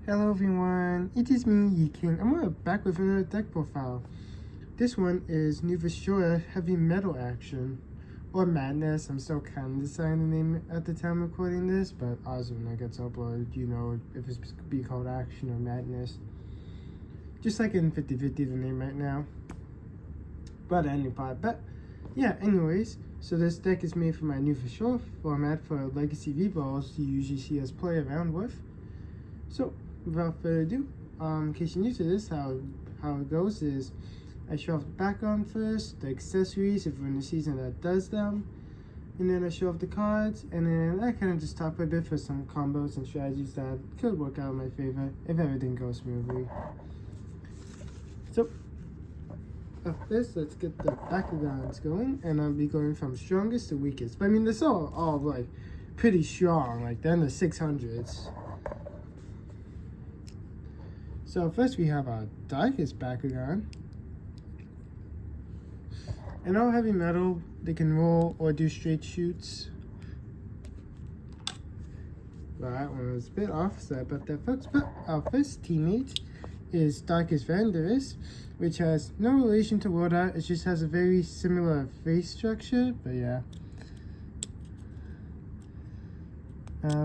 Hello everyone, it is me, Yi King. I'm back with another deck profile. This one is New Vestoria Heavy Metal Action, or Madness. I'm still kind of deciding the name at the time of recording this, but obviously when it gets uploaded, you know if it's going to be called Action or Madness. Just like in 50-50 the name right now. But anyways, so this deck is made for my New Vestoria format for Legacy V-Balls you usually see us play around with. So, without further ado, in case you're new to this, how it goes is I show off the background first, the accessories if we're in the season that does them, and then I show off the cards, and then I kind of just talk a bit for some combos and strategies that could work out in my favor if everything goes smoothly. So, first, let's get the backgrounds going, and I'll be going from strongest to weakest. But I mean, they're all like pretty strong, like they're in the 600s. So first we have our darkest background. And all heavy metal, they can roll or do straight shoots. That one was a bit off, sorry about that folks. But our first teammate is Darkest Vanderus, which has no relation to World Art, it just has a very similar face structure, but yeah.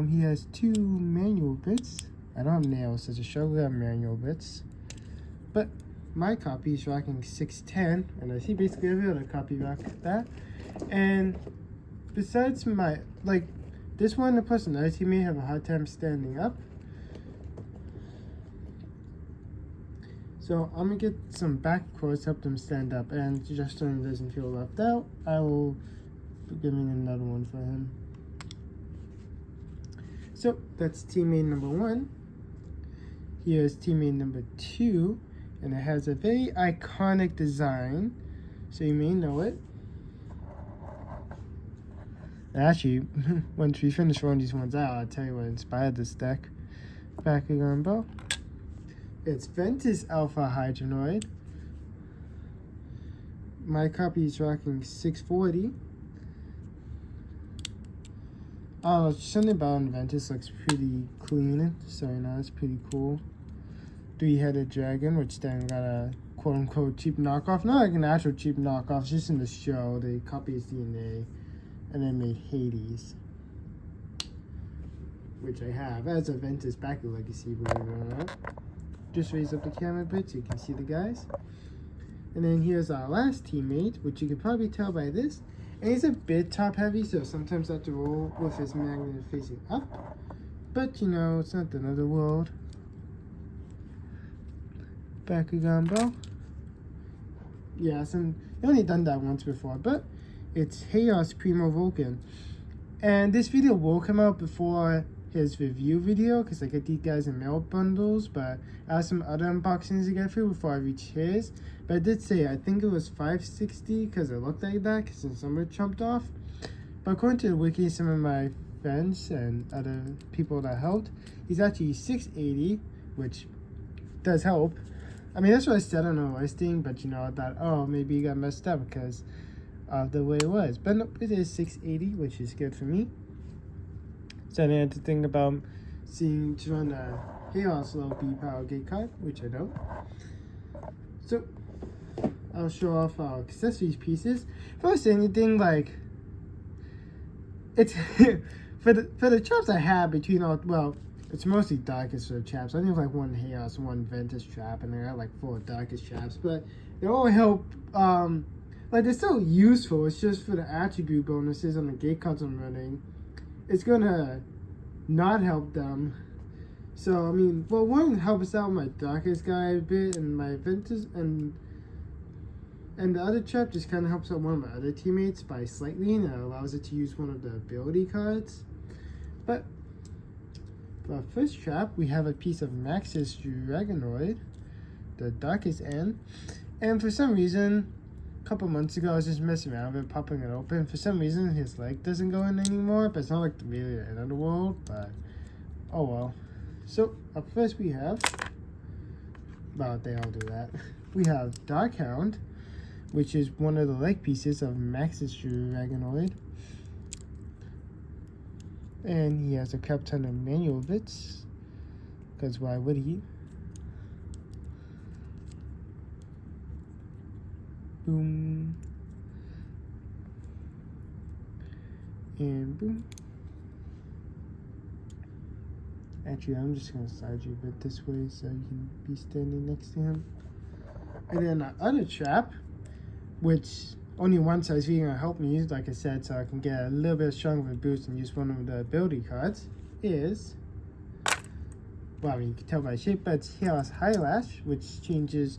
He has 2 manual bits. I don't have nails, so it's a struggle to have manual bits. But my copy is rocking 610, and I see basically every other copy rock that. And besides my, this one, the plus another teammate have a hard time standing up. So I'm gonna get some back quotes to help them stand up, and just so he doesn't feel left out, I will be giving another one for him. So that's teammate number 1. Here's teammate number 2, and it has a very iconic design, so you may know it. Actually, once we finish rolling these ones out, I'll tell you what inspired this deck. Bakugan Bow. It's Ventus Alpha Hydronoid. My copy is rocking 640. Something about Ventus looks pretty clean. Sorry, no, it's pretty cool. 3-headed dragon, which then got a quote-unquote cheap knockoff. Not like an actual cheap knockoff, just in the show. They copied his DNA and then made Hades, which I have as a Ventus back in Legacy, believe it or not. Just raise up the camera a bit so you can see the guys. And then here's our last teammate, which you can probably tell by this. And he's a bit top heavy, so sometimes I have to roll with his magnet facing up. But you know, it's not the end of the world. Bakugan Bow. Yeah, I've only done that once before, but it's Chaos Primo Vulcan. And this video will come out before his review video, because I get these guys in mail bundles, but I have some other unboxings to get through before I reach his. But I did say, I think it was 560, because it looked like that, because the number jumped off. But according to the wiki, some of my friends and other people that helped, he's actually 680, which does help. I mean, that's what I said on the listing, but you know, I thought, oh, maybe he got messed up because of the way it was. But no, it is 680, which is good for me. So I had to think about to run a Chaos Low B Power Gate card, which I don't. So I'll show off our accessories pieces. First, anything it's for the traps I have between all, well, it's mostly darkest for the traps. I think like 1 Chaos, 1 Ventus trap, and I got like 4 darkest traps, but they all help. They're still useful. It's just for the attribute bonuses on the gate cards I'm running. It's gonna not help them. So I mean, well, one helps out my darkest guy a bit, and my Ventus, and the other trap just kind of helps out one of my other teammates by slightly, and it allows it to use one of the ability cards. But for our first trap, we have a piece of Maxis Dragonoid, the darkest end, and for some reason, a couple months ago, I was just messing around with it, popping it open. For some reason, his leg doesn't go in anymore, but it's not like really the end of the world, but oh well. So, up first we have, well, they all do that. We have Darkhound, which is one of the leg pieces of Maxis Dragonoid. And he has a crap ton of manual bits. because why would he? Boom. And boom. Actually, I'm just going to slide you a bit this way so you can be standing next to him. And then the other trap, which only one size V gonna help me, like I said, so I can get a little bit stronger of a boost and use one of the ability cards, is, well, I mean, you can tell by shape, but it's Chaos Highlash, which changes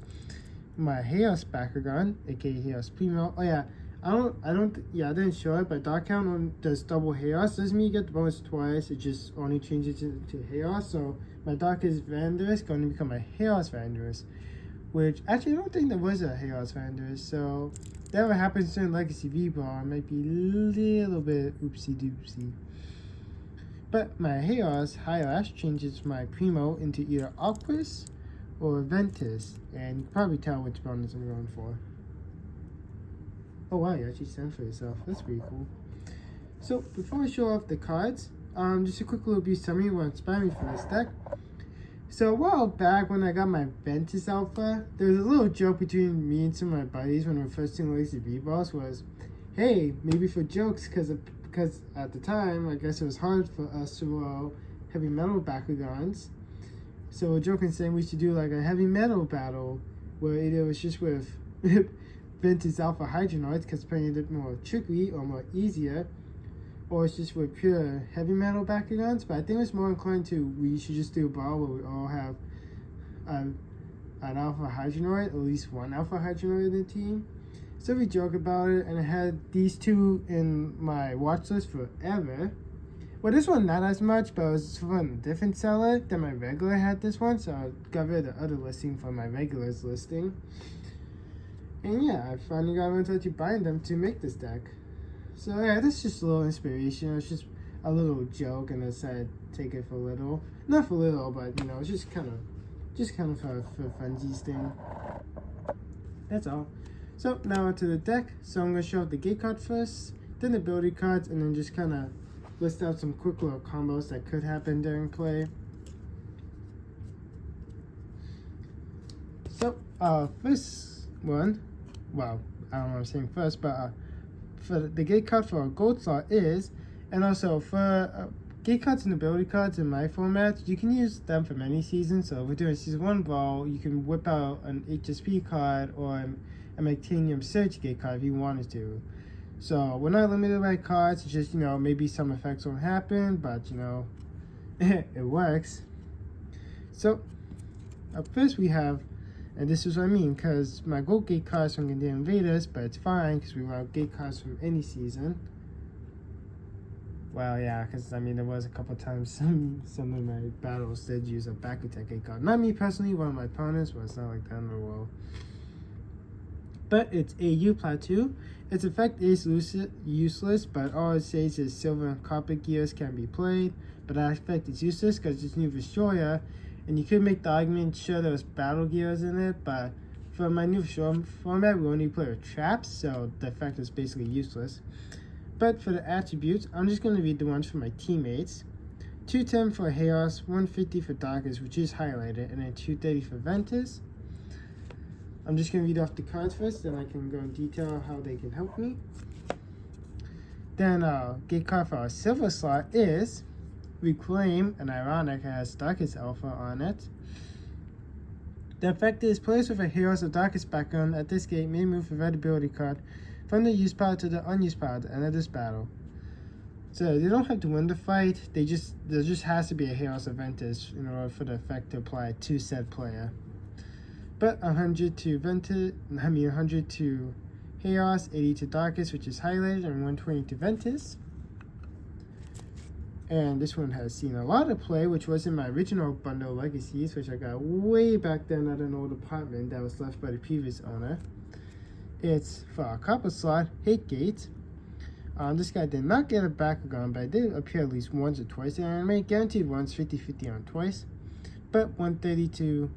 my Chaos Bakugan, aka Chaos Primo. Oh yeah, I didn't show it, but Dark Count does double Chaos. Doesn't mean you get the bonus twice, it just only changes it to Chaos. So my Darkest Vandalus is going to become a Chaos Vandalus, which actually I don't think there was a Chaos Vandalus, so that what happens during Legacy V-Brawl might be a little bit oopsie doopsie. But my Chaos Highlash changes my Primo into either Aquas or Ventus, and you can probably tell which bonus I'm going for. Oh wow, you actually stand for yourself. That's pretty cool. So before I show off the cards, just a quick little boost summary what inspired me for this deck. So a while back when I got my Ventus Alpha, there was a little joke between me and some of my buddies when we were first doing Legacy V-Balls was, hey, maybe for jokes, because at the time, I guess it was hard for us to roll heavy metal Bakugans. So we're joking saying we should do like a heavy metal battle where either it was just with Ventus Alpha Hydronoids because it's a bit more tricky or more easier, or it's just with pure heavy metal Bakugans. But I think it's more inclined to we should just do a brawl where we all have an Alpha Hydronoid, at least one Alpha Hydronoid in the team. So we joke about it, and I had these two in my watch list forever. Well, this one not as much, but it was from a different seller than my regular had this one, so I got rid of the other listing from my regular's listing. And yeah, I finally got around to actually buying them to make this deck. So yeah, this is just a little inspiration. It's just a little joke, and I decided to take it for a little. Not for little, but you know, it's just kind of for funsies thing. That's all. So now onto the deck. So I'm gonna show off the gate card first, then the ability cards, and then just kind of list out some quick little combos that could happen during play. So first one, well, I don't know what I'm saying first, but for the gate card for a gold slot is, and also for gate cards and ability cards in my format, you can use them for many seasons. So if we're doing season 1 brawl, you can whip out an HSP card or a Magtanium Surge gate card if you wanted to. So we're not limited by cards, it's just, you know, maybe some effects won't happen, but you know, it works. So up first we have, and this is what I mean, because my gold gate cards from the Invaders, but it's fine because we have gate cards from any season. Well, yeah, because I mean, there was a couple times some of my battles did use a back attack gate card. Not me personally, one of my opponents, but it's not like that in the world. But it's AU Plateau. Its effect is useless, but all it says is silver and copper gears can be played. But that effect is useless because it's new Vestoria, and you could make the argument sure there was battle gears in it, but for my new format, we only play with traps, so the effect is basically useless. But for the attributes, I'm just going to read the ones for my teammates. 210 for Chaos, 150 for Darkest, which is highlighted, and then 230 for Ventus. I'm just going to read off the cards first, then I can go in detail how they can help me. Then gate card for our silver slot is Reclaim, and ironic, it has Darkest Alpha on it. The effect is players with a Heroes of Darkest background at this gate may move a red ability card from the used pile to the unused pile at the end of this battle. So they don't have to win the fight, there just has to be a Heroes of Ventus in order for the effect to apply to said player. But 100 to Ventus, 100 to Chaos, 80 to Darkest, which is highlighted, and 120 to Ventus. And this one has seen a lot of play, which was in my original bundle Legacies, which I got way back then at an old apartment that was left by the previous owner. It's for our copper slot, Hate Gate. This guy did not get a Bakugan, but it did appear at least once or twice in anime. Guaranteed once, 50-50 on twice. But 130 to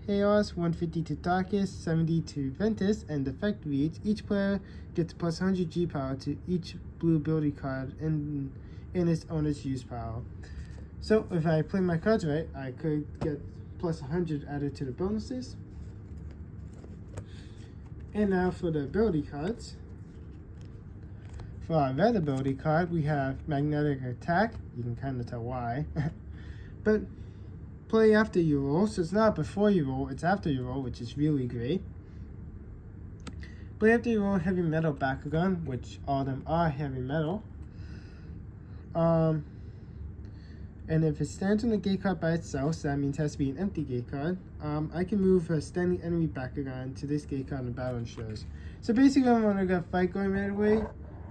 Chaos, 150 to Darkest, 70 to Ventus, and the effect reads, each player gets plus 100 G power to each blue ability card in its owner's use pile. So if I play my cards right, I could get plus 100 added to the bonuses. And now for the ability cards. For our red ability card, we have Magnetic Attack. You can kind of tell why. But play after you roll, so it's not before you roll, it's after you roll, which is really great. Play after you roll Heavy Metal Bakugan, which all of them are heavy metal. And if it stands on the gate card by itself, so that means it has to be an empty gate card, I can move a standing enemy Bakugan to this gate card in the battle shows. So basically, when I got a fight going right away,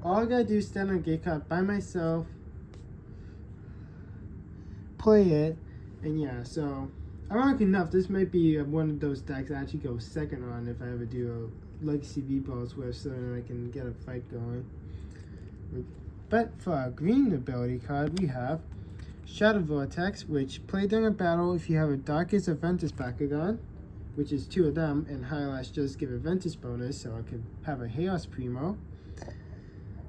all I gotta do is stand on a gate card by myself, play it, and yeah, so ironic enough, this might be one of those decks that actually goes second on if I ever do a Legacy V-Balls with, so then I can get a fight going. But for our green ability card, we have Shadow Vortex, which play during a battle if you have a Darkest or Ventus Bakugan, which is 2 of them, and Highlight does give a Ventus bonus, so I can have a Chaos Primo.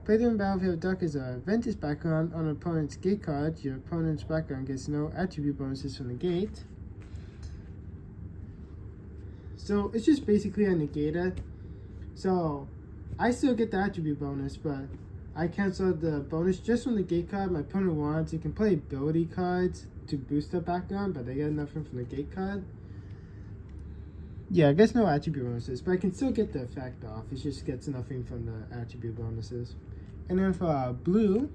Play during battle if you have Darkest or Ventus Bakugan on an opponent's gate card, your opponent's Bakugan gets no attribute bonuses from the gate. So it's just basically a negator. So I still get the attribute bonus, but I canceled the bonus just from the gate card. My opponent wants, you can play ability cards to boost their background, but they get nothing from the gate card. Yeah, I guess no attribute bonuses, but I can still get the effect off. It just gets nothing from the attribute bonuses. And then for blue,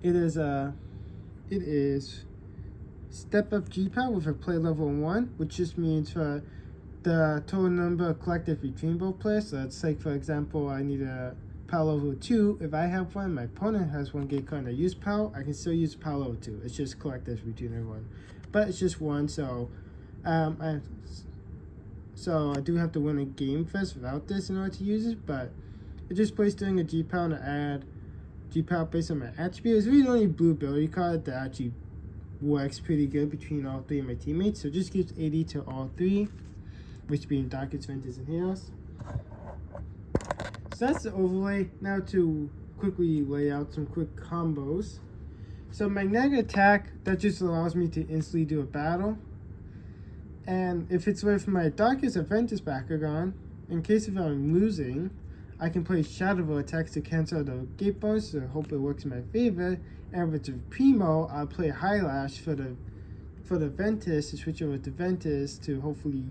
it is Step Up G-Power with a play level 1, which just means for the total number of collective between both players. So it's like, for example, I need a power level 2. If I have one, my opponent has one gate card and I use power, I can still use power level 2. It's just collective between everyone. But it's just one, so I do have to win a game first without this in order to use it, but it just plays during a G-Power to add G-Power based on my attribute. It's really the only blue ability card that actually works pretty good between all 3 of my teammates. So it just gives 80 to all 3, which being Darkest, Ventus, and Chaos. So that's the overlay. Now to quickly lay out some quick combos. So Magnetic Attack, that just allows me to instantly do a battle. And if it's with my Darkest or Ventus Bakugan, in case if I'm losing, I can play Shadow Vortex to cancel the gate bonus, so I hope it works in my favor. And if it's a Primo, I'll play High Lash for the Ventus, to switch over to Ventus to hopefully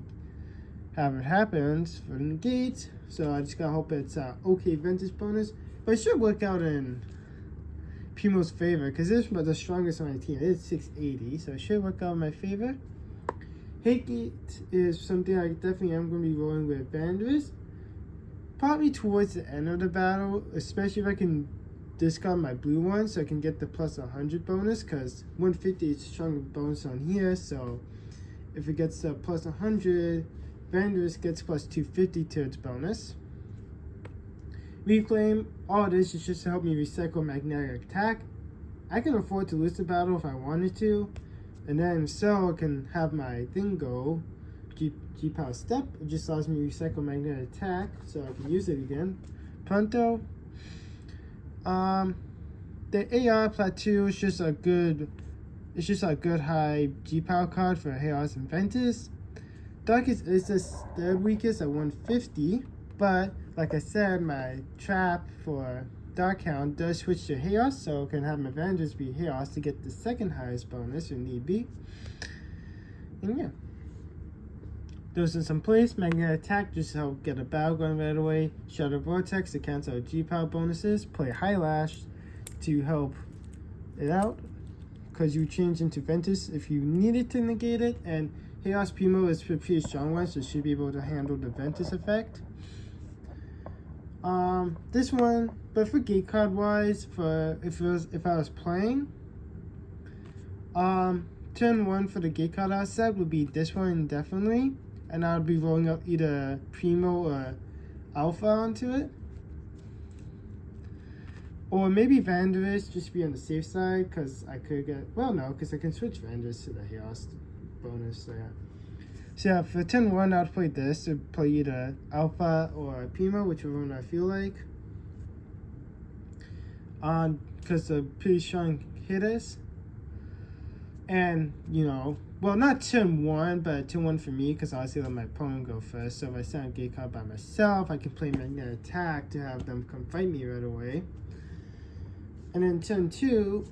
have it happen for the gate. So I just gotta hope it's okay Ventus bonus. But it should work out in Primo's favor, because it's the strongest on my team. It's 680, so it should work out in my favor. Hate Gate is something I definitely am going to be rolling with Vandris. Probably towards the end of the battle, especially if I can discard my blue one so I can get the plus 100 bonus, because 150 is a stronger bonus on here, so if it gets to plus 100, Vandris gets plus 250 to its bonus. Reclaim, all this is just to help me recycle Magnetic Attack. I can afford to lose the battle if I wanted to, and then so I can have my thing go G-Power Step. It just allows me to recycle Magnetic Attack so I can use it again. Pronto. The AR Plateau is just a good high G-Power card for Chaos and Ventus. Darkest is the weakest at 150, but like I said, my trap for Dark Hound does switch to Chaos, so I can have my Vandals be Chaos to get the second highest bonus if need be. And yeah. Those are some plays. Magnetic Attack just to help get a battle going right away. Shadow Vortex to cancel G-Power bonuses. Play High Lash to help it out, because you change into Ventus if you needed to negate it. And Chaos Primo is a pretty strong one, so it should be able to handle the Ventus effect. This one, but for gate card wise, for if I was playing, turn 1 for the gate card I said would be this one definitely, and I would be rolling up either Primo or Alpha onto it, or maybe Vandris just to be on the safe side, because I could get, well no, because I can switch Vandris to the Chaos bonus. So yeah. So yeah, for turn 1, I would play this to play either Alpha or Primo, whichever one I feel like. Because they're pretty strong hitters. And, you know, well, not turn 1, but turn 1 for me, because I obviously let my opponent go first. So if I stand a gate card by myself, I can play magnetic attack to have them come fight me right away. And then turn 2,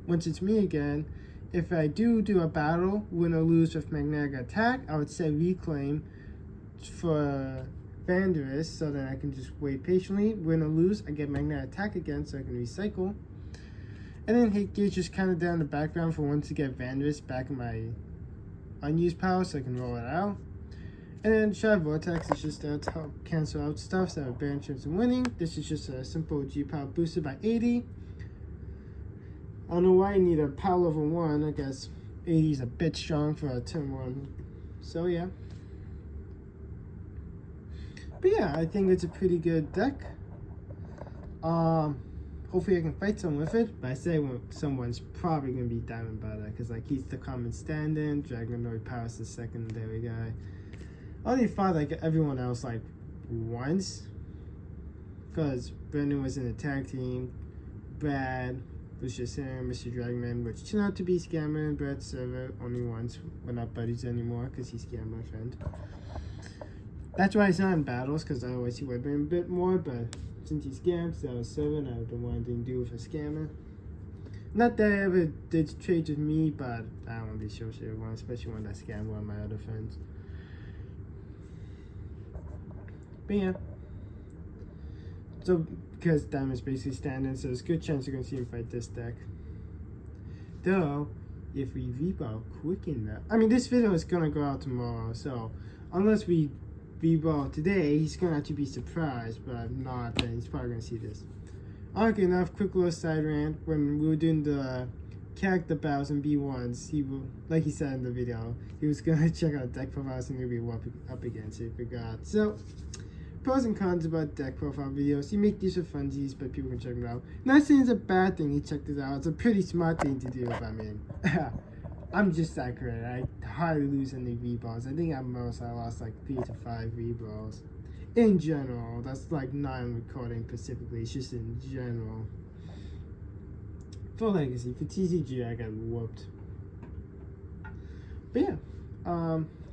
once it's me again, if I do a battle, win or lose with magnetic attack, I would say reclaim for Vandalus, so that I can just wait patiently. Win or lose, I get magnetic attack again, so I can recycle. And then hit gear just kind of down the background for once to get Vandalus back in my unused power, so I can roll it out. And then Shadow Vortex is just there to help cancel out stuff, so I have a better chance of winning. This is just a simple G power boosted by 80. I don't know why I need a power level 1. I guess 80 is a bit strong for a turn 1. So yeah. But yeah, I think it's a pretty good deck. Hopefully I can fight someone with it. But I say someone's probably going to be Diamond Butter, because like he's the common stand-in. Dragonoid Power's the secondary guy. I only fought like everyone else like once, because Brendan was in the tag team. Brad was just him, Mr. Dragonman, which turned out to be Scammer and Brad's server only once. We're not buddies anymore because he scammed my friend. That's why he's not in battles, because I always see would have been a bit more, but since he scammed, so I was server and I don't want anything to do with a scammer. Not that I ever did trades with me, but I don't want to be associated with one, especially when I scammed one of my other friends. But yeah. So, because Diamond's basically standing, so there's a good chance you're going to see him fight this deck. Though, if we rebuild quick enough... I mean, this video is going to go out tomorrow, so unless we rebuild today, he's going to have to be surprised, but if not, then he's probably going to see this. Okay, enough, quick little side rant. When we were doing the character battles in B1s, he will, like he said in the video, he was going to check out deck profiles and he'll be up against it, he forgot. So, pros and cons about deck profile videos. You make these for funsies, but people can check them out. Not saying it's a bad thing he checked it out. It's a pretty smart thing to do, I mean. I'm just that great. I hardly lose any reballs. I think at most I lost like 3 to 5 reballs. In general. That's like not in recording specifically. It's just in general. For Legacy. For TCG, I got whooped. But yeah.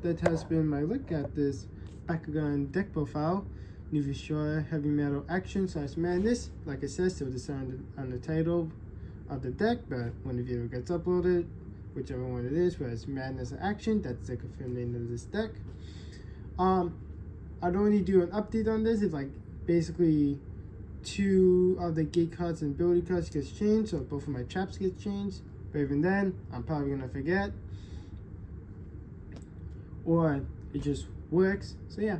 That has been my look at this Bakugan deck profile. New Vestoria Heavy Metal Action / Madness. Like I said, still decided on the title of the deck, but when the video gets uploaded, whichever one it is, whether it's Madness or Action, that's the confirmed name of this deck. I'd only do an update on this if like basically 2 of the gate cards and ability cards gets changed, so both of my traps get changed. But even then, I'm probably gonna forget, or it just works. So yeah.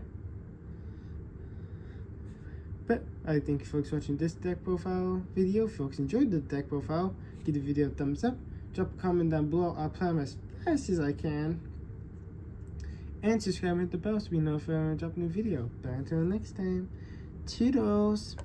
But I thank you folks for watching this deck profile video. If folks enjoyed the deck profile, give the video a thumbs up, drop a comment down below. I'll play them as fast as I can, and subscribe and hit the bell so we know if I drop a new video. But until next time, toodles.